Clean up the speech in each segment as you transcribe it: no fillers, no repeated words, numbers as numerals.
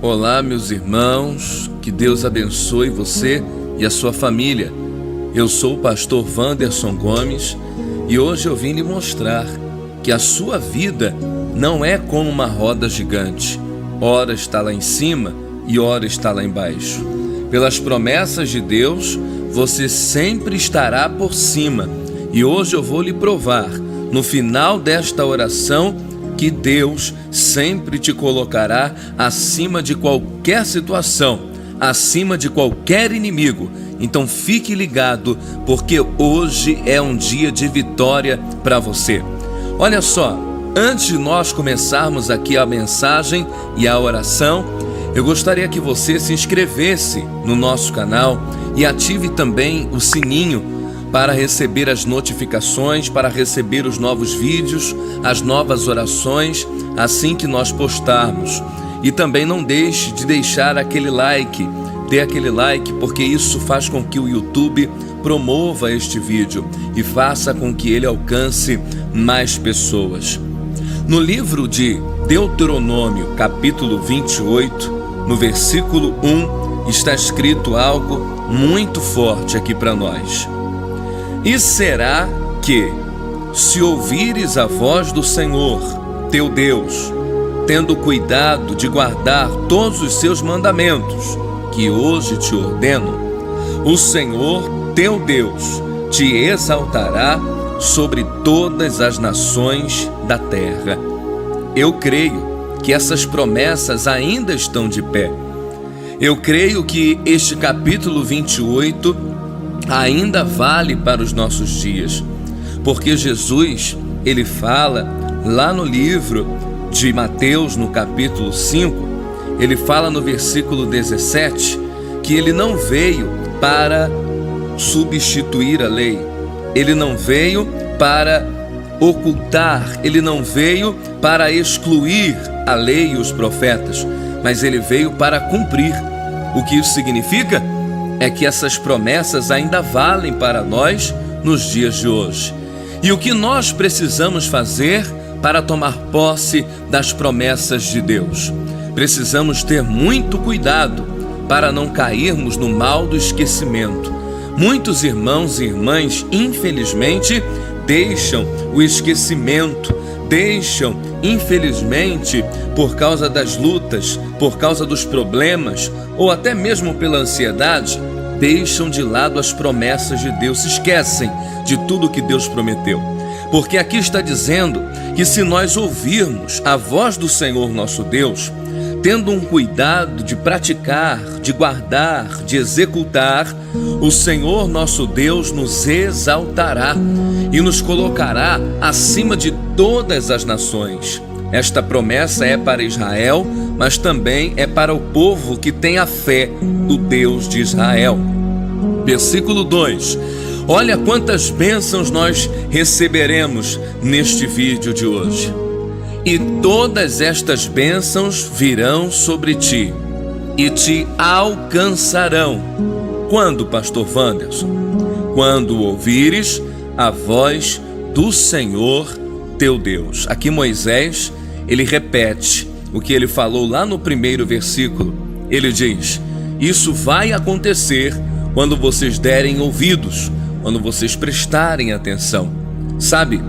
Olá, meus irmãos, que Deus abençoe você e a sua família. Eu sou o pastor Wanderson Gomes e hoje eu vim lhe mostrar que a sua vida não é como uma roda gigante. Ora está lá em cima e ora está lá embaixo. Pelas promessas de Deus, você sempre estará por cima. E hoje eu vou lhe provar, no final desta oração, que Deus sempre te colocará acima de qualquer situação, acima de qualquer inimigo. Então fique ligado, porque hoje é um dia de vitória para você. Olha só, antes de nós começarmos aqui a mensagem e a oração, eu gostaria que você se inscrevesse no nosso canal e ative também o sininho para receber as notificações, para receber os novos vídeos, as novas orações, assim que nós postarmos. E também não deixe de deixar aquele like, dê aquele like, porque isso faz com que o YouTube promova este vídeo e faça com que ele alcance mais pessoas. No livro de Deuteronômio, capítulo 28, no versículo 1, está escrito algo muito forte aqui para nós. E será que, se ouvires a voz do Senhor, teu Deus, tendo cuidado de guardar todos os seus mandamentos, que hoje te ordeno, o Senhor, teu Deus, te exaltará sobre todas as nações da terra. Eu creio que essas promessas ainda estão de pé. Eu creio que este capítulo 28 ainda vale para os nossos dias, porque Jesus, ele fala lá no livro de Mateus, no capítulo 5, ele fala no versículo 17, que ele não veio para substituir a lei, ele não veio para ocultar, ele não veio para excluir a lei e os profetas, mas ele veio para cumprir. O que isso significa? É que essas promessas ainda valem para nós nos dias de hoje. E o que nós precisamos fazer para tomar posse das promessas de Deus? Precisamos ter muito cuidado para não cairmos no mal do esquecimento. Muitos irmãos e irmãs, infelizmente, deixam o esquecimento, infelizmente, por causa das lutas, por causa dos problemas, ou até mesmo pela ansiedade, deixam de lado as promessas de Deus, se esquecem de tudo que Deus prometeu. Porque aqui está dizendo que se nós ouvirmos a voz do Senhor nosso Deus, tendo um cuidado de praticar, de guardar, de executar, o Senhor nosso Deus nos exaltará e nos colocará acima de todas as nações. Esta promessa é para Israel, mas também é para o povo que tem a fé do Deus de Israel. Versículo 2. Olha quantas bênçãos nós receberemos neste vídeo de hoje. E todas estas bênçãos virão sobre ti e te alcançarão. Quando, pastor Wanderson? Quando ouvires a voz do Senhor teu Deus. Aqui Moisés, ele repete o que ele falou lá no primeiro versículo. Ele diz: isso vai acontecer quando vocês derem ouvidos, quando vocês prestarem atenção. Sabe,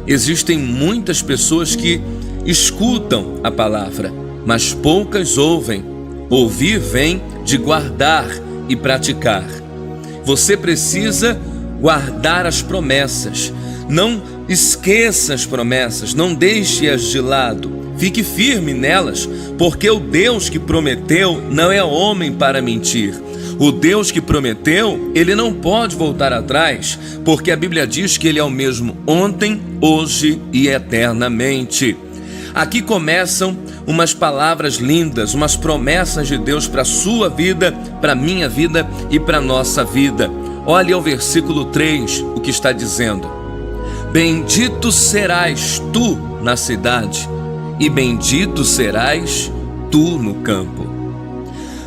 existem muitas pessoas que escutam a palavra, mas poucas ouvem. Ouvir vem de guardar e praticar. Você precisa guardar as promessas. Não esqueça as promessas, não deixe-as de lado. Fique firme nelas, porque o Deus que prometeu não é homem para mentir. O Deus que prometeu, ele não pode voltar atrás, porque a Bíblia diz que ele é o mesmo ontem, hoje e eternamente. Aqui começam umas palavras lindas, umas promessas de Deus para a sua vida, para a minha vida e para a nossa vida. Olha o versículo 3, o que está dizendo: bendito serás tu na cidade, e bendito serás tu no campo.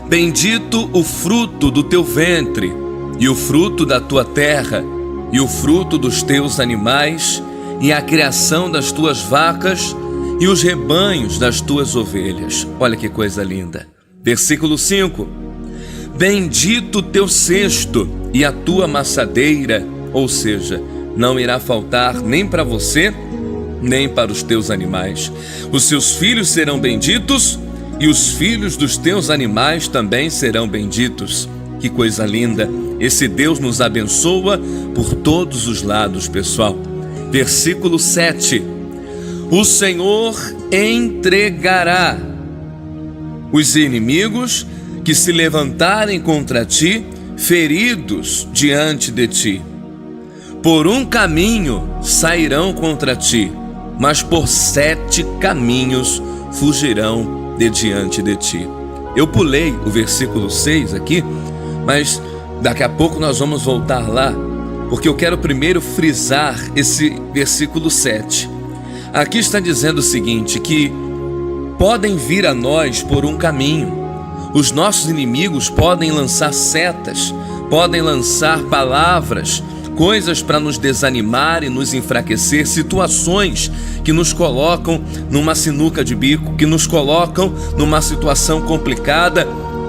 Bendito o fruto do teu ventre, e o fruto da tua terra, e o fruto dos teus animais, e a criação das tuas vacas, e os rebanhos das tuas ovelhas. Olha que coisa linda. Versículo 5: bendito teu cesto e a tua maçadeira, ou seja, não irá faltar nem para você, nem para os teus animais. Os seus filhos serão benditos e os filhos dos teus animais também serão benditos. Que coisa linda! Esse Deus nos abençoa por todos os lados, pessoal. Versículo 7: o Senhor entregará os inimigos que se levantarem contra ti, feridos diante de ti. Por um caminho sairão contra ti, mas por 7 caminhos fugirão de diante de ti. Eu pulei o versículo 6 aqui, mas daqui a pouco nós vamos voltar lá, porque eu quero primeiro frisar esse versículo 7. Aqui está dizendo o seguinte, que podem vir a nós por um caminho. Os nossos inimigos podem lançar setas, podem lançar palavras, coisas para nos desanimar e nos enfraquecer, situações que nos colocam numa sinuca de bico, que nos colocam numa situação complicada,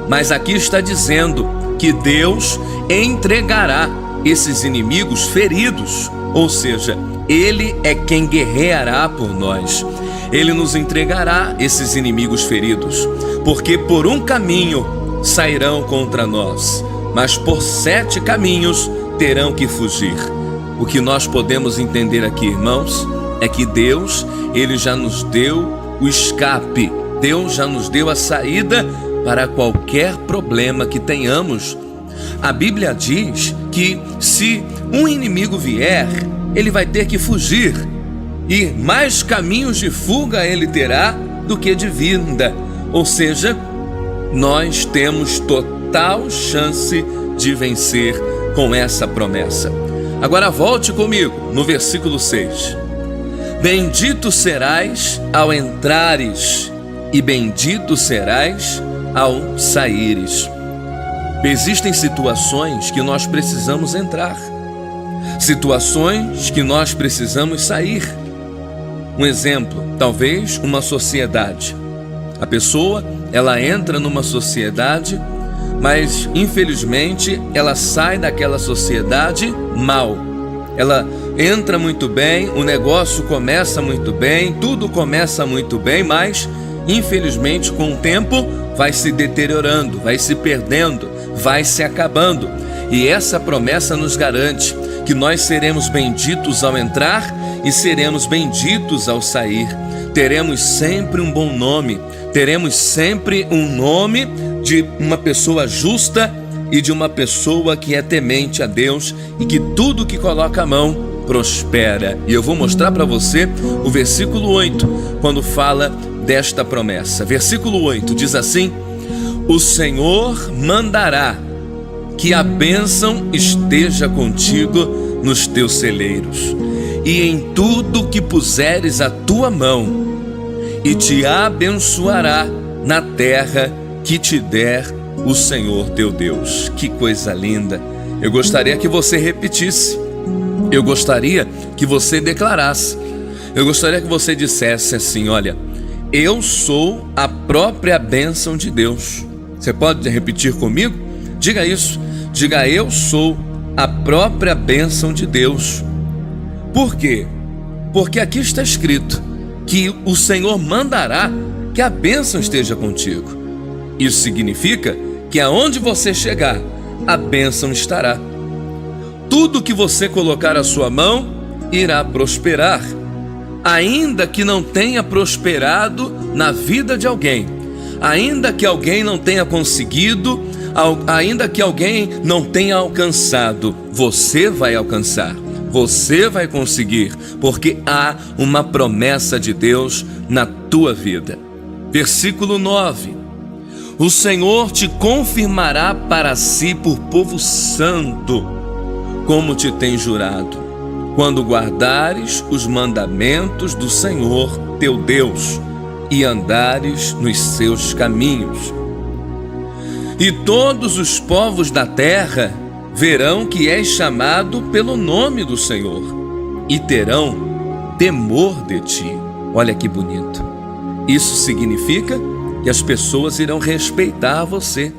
mas aqui está dizendo que Deus entregará esses inimigos feridos, ou seja, Ele é quem guerreará por nós. Ele nos entregará esses inimigos feridos, porque por um caminho sairão contra nós, mas por 7 caminhos terão que fugir. O que nós podemos entender aqui, irmãos, é que Deus, Ele já nos deu o escape, Deus já nos deu a saída para qualquer problema que tenhamos. A Bíblia diz que se um inimigo vier, ele vai ter que fugir, e mais caminhos de fuga ele terá do que de vinda. Ou seja, nós temos total chance de vencer com essa promessa. Agora volte comigo no versículo 6. Bendito serás ao entrares e bendito serás ao saíres. Existem situações que nós precisamos entrar, situações que nós precisamos sair. Um exemplo, talvez uma sociedade. A pessoa, ela entra numa sociedade, mas infelizmente ela sai daquela sociedade mal. Ela entra muito bem, o negócio começa muito bem, tudo começa muito bem, mas infelizmente com o tempo vai se deteriorando, vai se perdendo, vai se acabando. E essa promessa nos garante que nós seremos benditos ao entrar e seremos benditos ao sair. Teremos sempre um bom nome, teremos sempre um nome de uma pessoa justa e de uma pessoa que é temente a Deus e que tudo que coloca a mão prospera. E eu vou mostrar para você o versículo 8, quando fala desta promessa. Versículo 8 diz assim: o Senhor mandará que a bênção esteja contigo nos teus celeiros e em tudo que puseres a tua mão, e te abençoará na terra que te der o Senhor teu Deus. Que coisa linda! Eu gostaria que você repetisse, eu gostaria que você declarasse, eu gostaria que você dissesse assim: olha, eu sou a própria bênção de Deus. Você pode repetir comigo? Diga isso, diga: eu sou a própria bênção de Deus. Por quê? Porque aqui está escrito que o Senhor mandará que a bênção esteja contigo. Isso significa que aonde você chegar, a bênção estará. Tudo que você colocar a sua mão irá prosperar. Ainda que não tenha prosperado na vida de alguém, ainda que alguém não tenha conseguido, ainda que alguém não tenha alcançado, você vai alcançar. Você vai conseguir, porque há uma promessa de Deus na tua vida. Versículo 9: o Senhor te confirmará para si por povo santo, como te tem jurado, quando guardares os mandamentos do Senhor teu Deus e andares nos seus caminhos. E todos os povos da terra verão que és chamado pelo nome do Senhor e terão temor de ti. Olha que bonito. Isso significa que as pessoas irão respeitar você,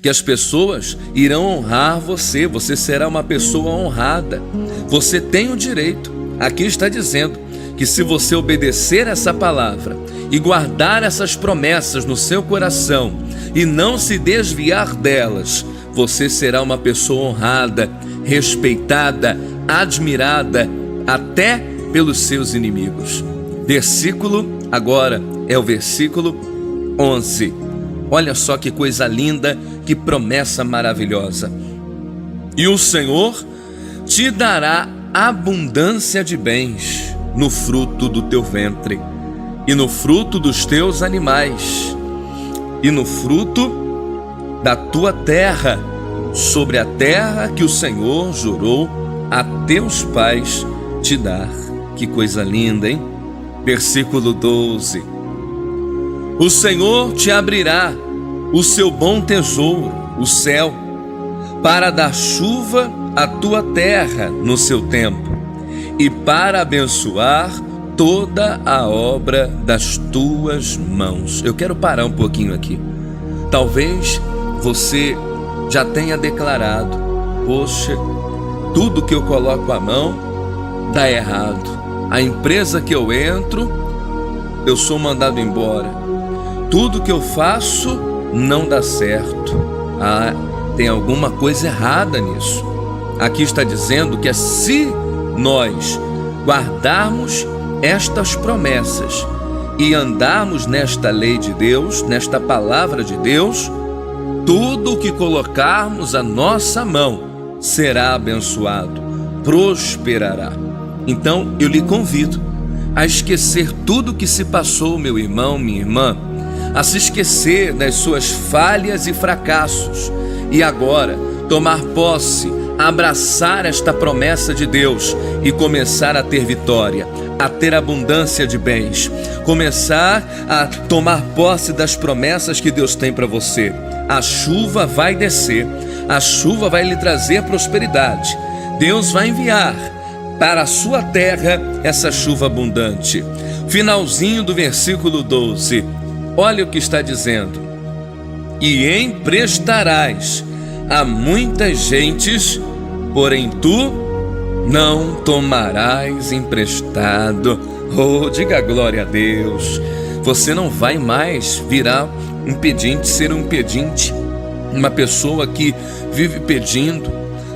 que as pessoas irão honrar você, você será uma pessoa honrada. Você tem o direito, aqui está dizendo, que se você obedecer essa palavra e guardar essas promessas no seu coração e não se desviar delas, você será uma pessoa honrada, respeitada, admirada, até pelos seus inimigos. Versículo, agora é o versículo 11. Olha só que coisa linda, que promessa maravilhosa. E o Senhor te dará abundância de bens no fruto do teu ventre, e no fruto dos teus animais, e no fruto da tua terra, sobre a terra que o Senhor jurou a teus pais te dar. Que coisa linda, hein? Versículo 12. O Senhor te abrirá o seu bom tesouro, o céu, para dar chuva à tua terra no seu tempo, e para abençoar toda a obra das tuas mãos. Eu quero parar um pouquinho aqui. Talvez você já tenha declarado: poxa, tudo que eu coloco a mão dá errado. A empresa que eu entro, eu sou mandado embora. Tudo que eu faço não dá certo. Tem alguma coisa errada nisso. Aqui está dizendo que se nós guardarmos estas promessas e andarmos nesta lei de Deus, nesta palavra de Deus, tudo o que colocarmos a nossa mão será abençoado, prosperará. Então eu lhe convido a esquecer tudo o que se passou, meu irmão, minha irmã, a se esquecer das suas falhas e fracassos e agora tomar posse, abraçar esta promessa de Deus e começar a ter vitória, a ter abundância de bens, começar a tomar posse das promessas que Deus tem para você. A chuva vai descer, a chuva vai lhe trazer prosperidade. Deus vai enviar para a sua terra essa chuva abundante. Finalzinho do versículo 12, olha o que está dizendo: e emprestarás a muitas gentes, porém tu não tomarás emprestado. Oh, diga glória a Deus. Você não vai mais virar um pedinte, ser um pedinte, uma pessoa que vive pedindo.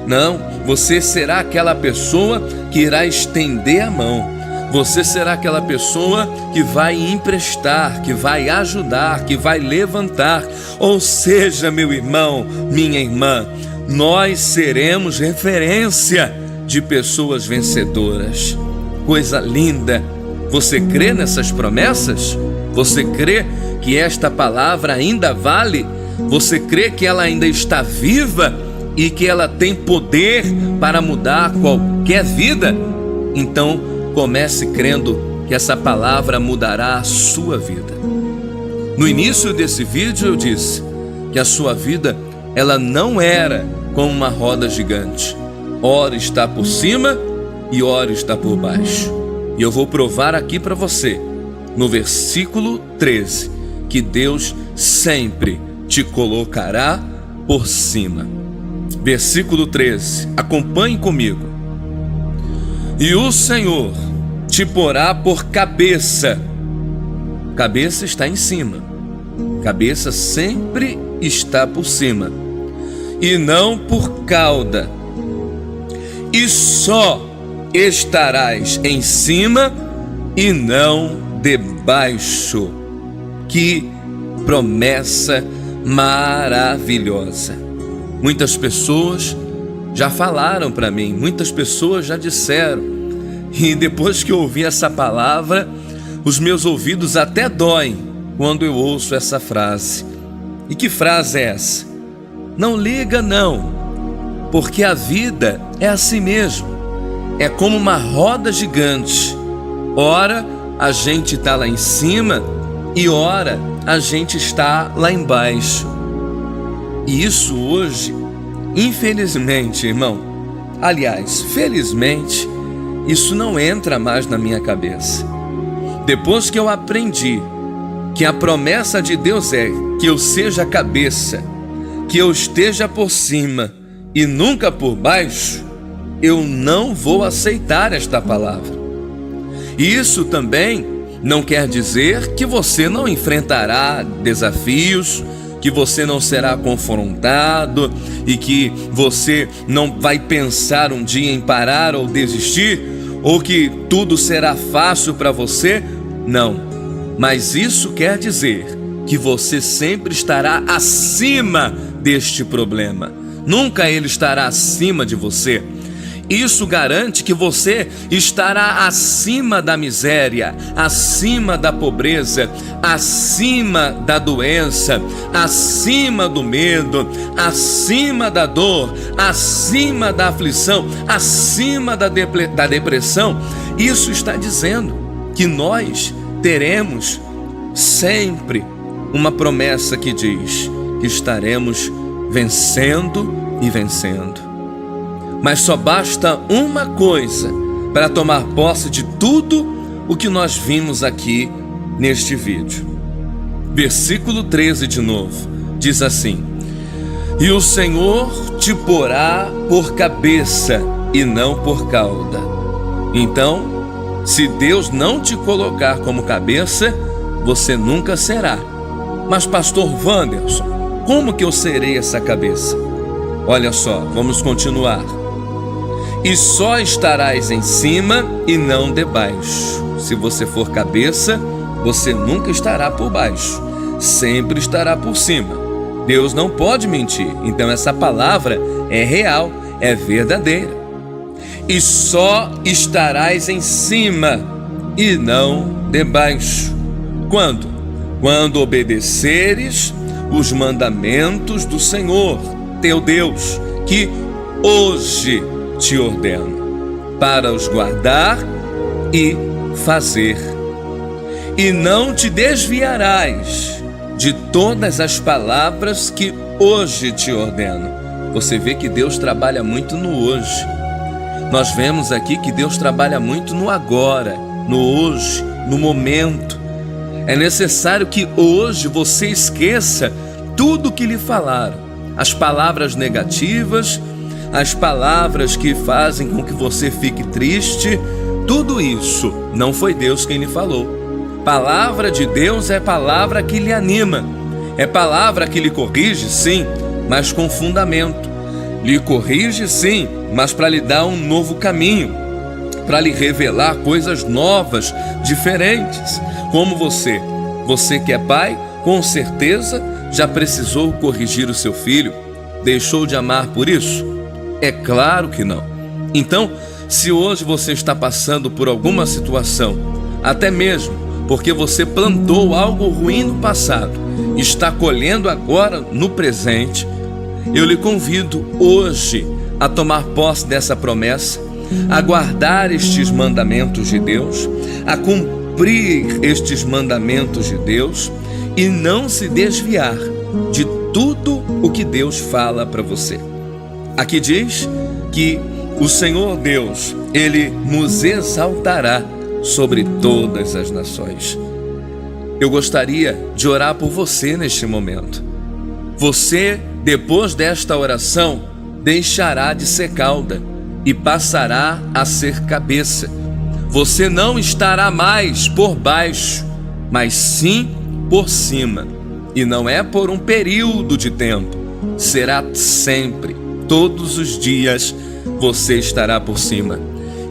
Não, você será aquela pessoa que irá estender a mão. Você será aquela pessoa que vai emprestar, que vai ajudar, que vai levantar. Ou seja, meu irmão, minha irmã, nós seremos referência de pessoas vencedoras. Coisa linda! Você crê nessas promessas? Você crê que esta palavra ainda vale? Você crê que ela ainda está viva e que ela tem poder para mudar qualquer vida? Então, comece crendo que essa palavra mudará a sua vida. No início desse vídeo eu disse que a sua vida, ela não era como uma roda gigante. Ora está por cima e ora está por baixo. E eu vou provar aqui para você, no versículo 13, que Deus sempre te colocará por cima. Versículo 13, acompanhe comigo. E o Senhor te porá por cabeça. Cabeça está em cima. Cabeça sempre está por cima. E não por cauda. E só estarás em cima e não debaixo. Que promessa maravilhosa. Muitas pessoas já falaram para mim, muitas pessoas já disseram, e depois que eu ouvi essa palavra, os meus ouvidos até doem quando eu ouço essa frase. E que frase é essa? Não liga não, porque a vida é assim mesmo, é como uma roda gigante. Ora a gente está lá em cima e ora a gente está lá embaixo. E isso hoje, infelizmente, irmão, aliás, felizmente, isso não entra mais na minha cabeça. Depois que eu aprendi que a promessa de Deus é que eu seja a cabeça, que eu esteja por cima e nunca por baixo, eu não vou aceitar esta palavra. E isso também não quer dizer que você não enfrentará desafios, que você não será confrontado e que você não vai pensar um dia em parar ou desistir, ou que tudo será fácil para você. Não, mas isso quer dizer que você sempre estará acima deste problema. Nunca ele estará acima de você. Isso garante que você estará acima da miséria, acima da pobreza, acima da doença, acima do medo, acima da dor, acima da aflição, acima da depressão. Isso está dizendo que nós teremos sempre uma promessa que diz que estaremos vencendo e vencendo. Mas só basta uma coisa para tomar posse de tudo o que nós vimos aqui neste vídeo. Versículo 13 de novo, diz assim: e o Senhor te porá por cabeça e não por cauda. Então, se Deus não te colocar como cabeça, você nunca será. Mas pastor Wanderson, como que eu serei essa cabeça? Olha só, vamos continuar. E só estarás em cima e não debaixo. Se você for cabeça, você nunca estará por baixo, sempre estará por cima. Deus não pode mentir, então essa palavra é real, é verdadeira. E só estarás em cima e não debaixo. Quando? Quando obedeceres os mandamentos do Senhor, teu Deus, que hoje te ordeno, para os guardar e fazer. E não te desviarás de todas as palavras que hoje te ordeno. Você vê que Deus trabalha muito no hoje. Nós vemos aqui que Deus trabalha muito no agora, no hoje, no momento. É necessário que hoje você esqueça tudo o que lhe falaram, as palavras negativas, as palavras que fazem com que você fique triste. Tudo isso não foi Deus quem lhe falou. Palavra de Deus é palavra que lhe anima, é palavra que lhe corrige, sim, mas com fundamento. Lhe corrige, sim, mas para lhe dar um novo caminho, para lhe revelar coisas novas, diferentes. Como você que é pai, com certeza já precisou corrigir o seu filho. Deixou de amar por isso? É claro que não. Então, se hoje você está passando por alguma situação, até mesmo porque você plantou algo ruim no passado, está colhendo agora no presente, eu lhe convido hoje a tomar posse dessa promessa, a guardar estes mandamentos de Deus, a cumprir estes mandamentos de Deus e não se desviar de tudo o que Deus fala para você. Aqui diz que o Senhor Deus, Ele nos exaltará sobre todas as nações. Eu gostaria de orar por você neste momento. Você, depois desta oração, deixará de ser cauda e passará a ser cabeça. Você não estará mais por baixo, mas sim por cima. E não é por um período de tempo, será sempre. Todos os dias você estará por cima.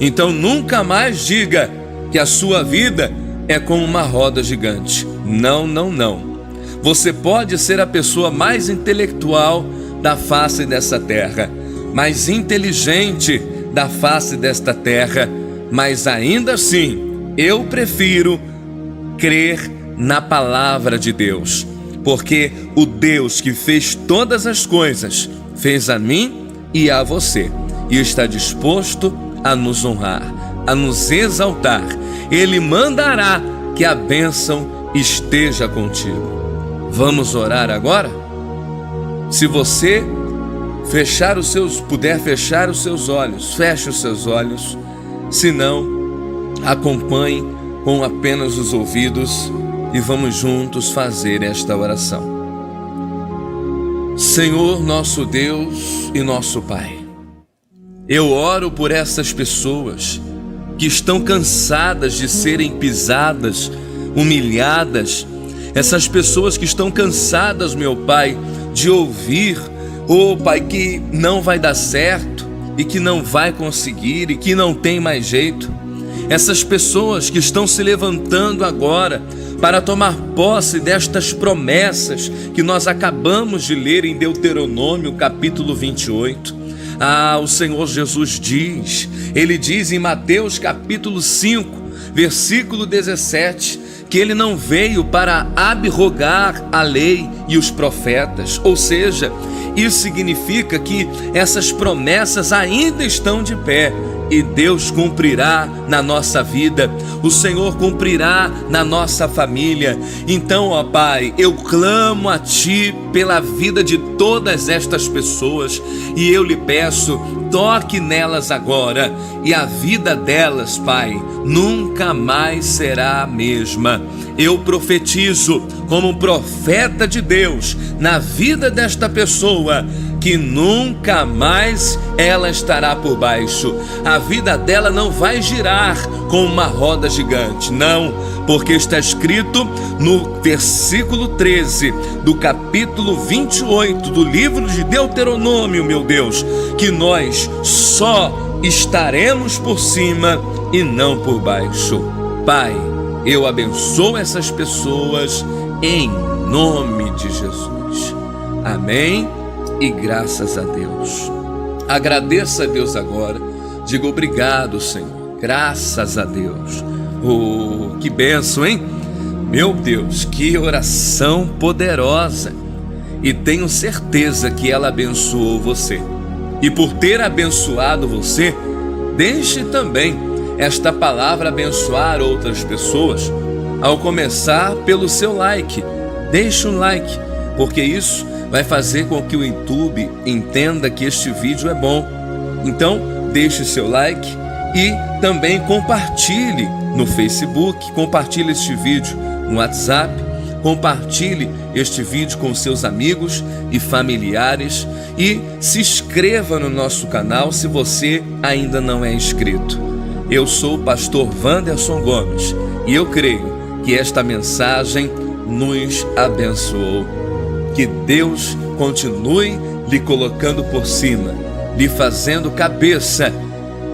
Então nunca mais diga que a sua vida é como uma roda gigante. Não, não, não. Você pode ser a pessoa mais intelectual da face dessa terra, mais inteligente da face desta terra, mas ainda assim eu prefiro crer na palavra de Deus, porque o Deus que fez todas as coisas fez a mim e a você, e está disposto a nos honrar, a nos exaltar. Ele mandará que a bênção esteja contigo. Vamos orar agora? Se você puder fechar os seus olhos, feche os seus olhos. Se não, acompanhe com apenas os ouvidos e vamos juntos fazer esta oração. Senhor, nosso Deus e nosso Pai, eu oro por essas pessoas que estão cansadas de serem pisadas, humilhadas, essas pessoas que estão cansadas, meu Pai, de ouvir, Pai, que não vai dar certo e que não vai conseguir e que não tem mais jeito. Essas pessoas que estão se levantando agora para tomar posse destas promessas que nós acabamos de ler em Deuteronômio capítulo 28. O Senhor Jesus diz, Ele diz em Mateus capítulo 5, versículo 17, que Ele não veio para abrogar a lei e os profetas, ou seja, isso significa que essas promessas ainda estão de pé e Deus cumprirá na nossa vida, o Senhor cumprirá na nossa família. Então, Pai, eu clamo a Ti pela vida de todas estas pessoas e eu lhe peço, toque nelas agora e a vida delas, Pai, nunca mais será a mesma. Eu profetizo como profeta de Deus na vida desta pessoa que nunca mais ela estará por baixo. A vida dela não vai girar como uma roda gigante, não, porque está escrito no versículo 13 do capítulo 28 do livro de Deuteronômio, meu Deus, que nós só estaremos por cima e não por baixo. Pai, eu abençoo essas pessoas em nome de Jesus. Amém e graças a Deus. Agradeça a Deus agora. Diga obrigado, Senhor. Graças a Deus. Que bênção, hein? Meu Deus, que oração poderosa. E tenho certeza que ela abençoou você. E por ter abençoado você, deixe também esta palavra abençoar outras pessoas, ao começar pelo seu like. Deixe um like, porque isso vai fazer com que o YouTube entenda que este vídeo é bom. Então, deixe seu like e também compartilhe no Facebook, compartilhe este vídeo no WhatsApp, compartilhe este vídeo com seus amigos e familiares e se inscreva no nosso canal se você ainda não é inscrito. Eu sou o pastor Wanderson Gomes e eu creio que esta mensagem nos abençoou. Que Deus continue lhe colocando por cima, lhe fazendo cabeça,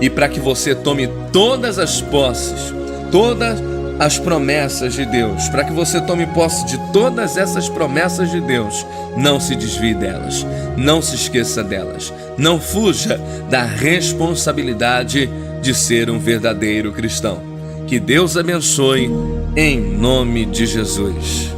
e para que você tome todas as posses, todas as promessas de Deus, para que você tome posse de todas essas promessas de Deus, não se desvie delas, não se esqueça delas, não fuja da responsabilidade de ser um verdadeiro cristão. Que Deus abençoe em nome de Jesus.